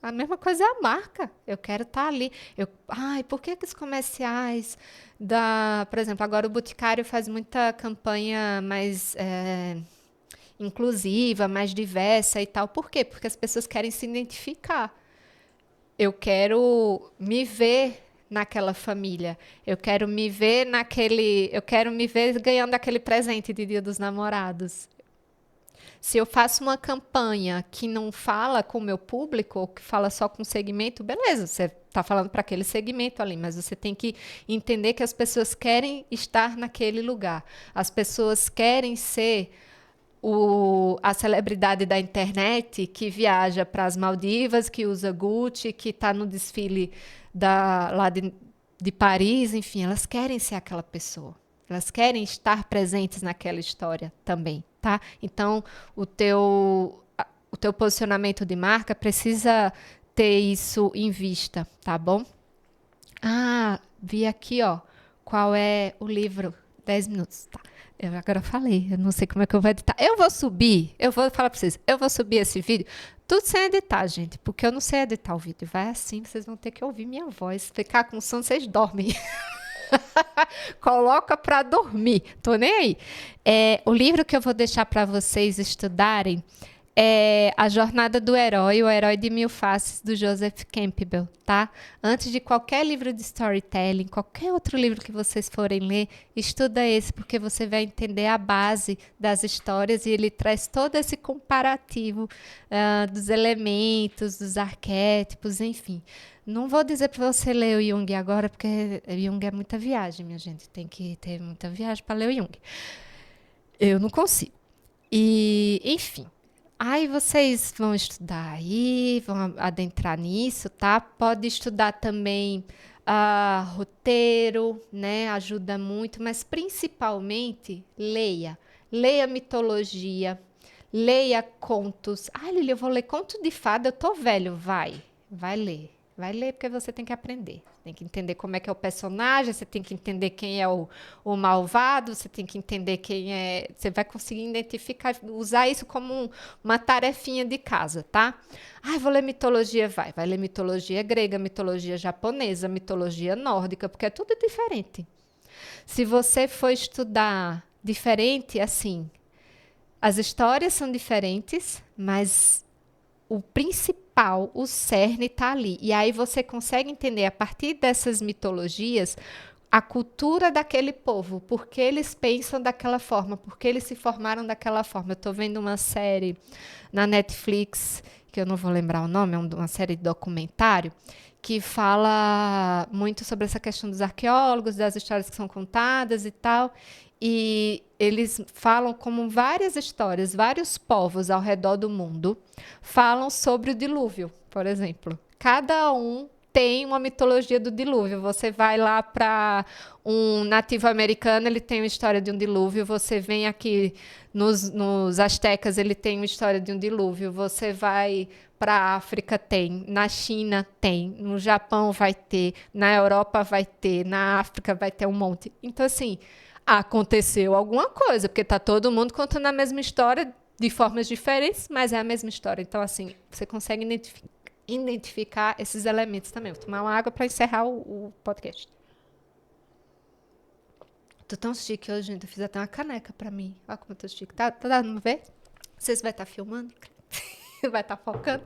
A mesma coisa é a marca. Eu quero estar ali. Ai, por que os comerciais por exemplo, agora o Boticário faz muita campanha mais inclusiva, mais diversa e tal. Por quê? Porque as pessoas querem se identificar. Eu quero me ver naquela família. Eu quero me ver ganhando aquele presente de Dia dos Namorados. Se eu faço uma campanha que não fala com o meu público, ou que fala só com o segmento, beleza, você está falando para aquele segmento ali, mas você tem que entender que as pessoas querem estar naquele lugar. As pessoas querem ser a celebridade da internet que viaja para as Maldivas, que usa Gucci, que está no desfile lá de Paris, enfim, elas querem ser aquela pessoa. Elas querem estar presentes naquela história também, tá? Então, o teu posicionamento de marca precisa ter isso em vista, tá bom? Ah, vi aqui, ó, qual é o livro? 10 minutos, tá? Eu agora falei, eu não sei como é que eu vou editar. Eu vou falar pra vocês, eu vou subir esse vídeo, tudo sem editar, gente, porque eu não sei editar o vídeo. Vai assim, vocês vão ter que ouvir minha voz. Ficar com sono, vocês dormem. Coloca para dormir, tô nem aí. O livro que eu vou deixar para vocês estudarem é A Jornada do Herói, O Herói de Mil Faces, do Joseph Campbell, tá? Antes de qualquer livro de storytelling, qualquer outro livro que vocês forem ler, estuda esse, porque você vai entender a base das histórias e ele traz todo esse comparativo dos elementos, dos arquétipos, enfim. Não vou dizer para você ler o Jung agora, porque Jung é muita viagem, minha gente. Tem que ter muita viagem para ler o Jung. Eu não consigo. E, enfim. Aí vocês vão estudar aí, vão adentrar nisso, tá? Pode estudar também roteiro, né? Ajuda muito, mas principalmente leia. Leia mitologia, leia contos. Ah, Lili, eu vou ler conto de fada, eu tô velho. Vai ler. Vai ler porque você tem que aprender. Tem que entender como é que é o personagem, você tem que entender quem é o malvado, você tem que entender quem é. Você vai conseguir identificar, usar isso como uma tarefinha de casa, tá? Ah, vou ler mitologia, vai ler mitologia grega, mitologia japonesa, mitologia nórdica, porque é tudo diferente. Se você for estudar diferente, assim, as histórias são diferentes, mas o principal, o cerne está ali. E aí você consegue entender, a partir dessas mitologias, a cultura daquele povo, por que eles pensam daquela forma, por que eles se formaram daquela forma. Eu estou vendo uma série na Netflix, que eu não vou lembrar o nome, é uma série de documentário, que fala muito sobre essa questão dos arqueólogos, das histórias que são contadas e tal. E eles falam como várias histórias, vários povos ao redor do mundo falam sobre o dilúvio, por exemplo. Cada um tem uma mitologia do dilúvio. Você vai lá para um nativo americano, ele tem uma história de um dilúvio. Você vem aqui nos astecas, ele tem uma história de um dilúvio. Você vai para a África, tem. Na China, tem. No Japão, vai ter. Na Europa, vai ter. Na África, vai ter um monte. Então, assim, aconteceu alguma coisa, porque está todo mundo contando a mesma história de formas diferentes, mas é a mesma história. Então, assim, você consegue identificar esses elementos também. Vou tomar uma água para encerrar o podcast. Tô tão chique hoje, gente. Eu fiz até uma caneca para mim. Olha como eu tô chique. Tá dando pra ver? Vocês vão estar filmando? Vai estar focando?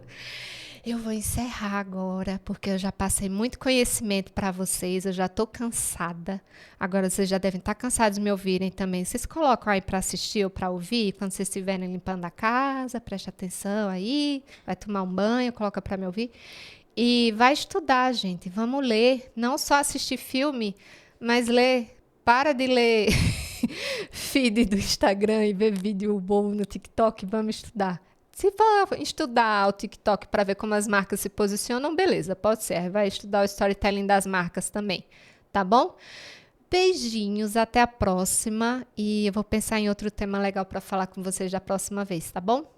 Eu vou encerrar agora, porque eu já passei muito conhecimento para vocês, eu já estou cansada. Agora vocês já devem estar cansados de me ouvirem também. Vocês colocam aí para assistir ou para ouvir, quando vocês estiverem limpando a casa, preste atenção aí, vai tomar um banho, coloca para me ouvir. E vai estudar, gente, vamos ler. Não só assistir filme, mas ler. Para de ler feed do Instagram e ver vídeo bom no TikTok, vamos estudar. Se for estudar o TikTok para ver como as marcas se posicionam, beleza, pode ser. Vai estudar o storytelling das marcas também, tá bom? Beijinhos, até a próxima. E eu vou pensar em outro tema legal para falar com vocês da próxima vez, tá bom?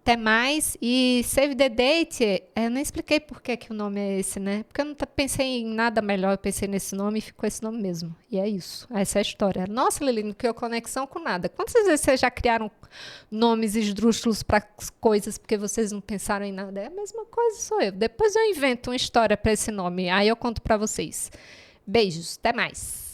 Até mais. E Save the Date, eu nem expliquei por que o nome é esse, né? Porque eu não pensei em nada melhor, eu pensei nesse nome e ficou esse nome mesmo. E é isso, essa é a história. Nossa, Lili, não criou conexão com nada. Quantas vezes vocês já criaram nomes esdrúxulos para coisas porque vocês não pensaram em nada? É a mesma coisa, sou eu. Depois eu invento uma história para esse nome, aí eu conto para vocês. Beijos, até mais.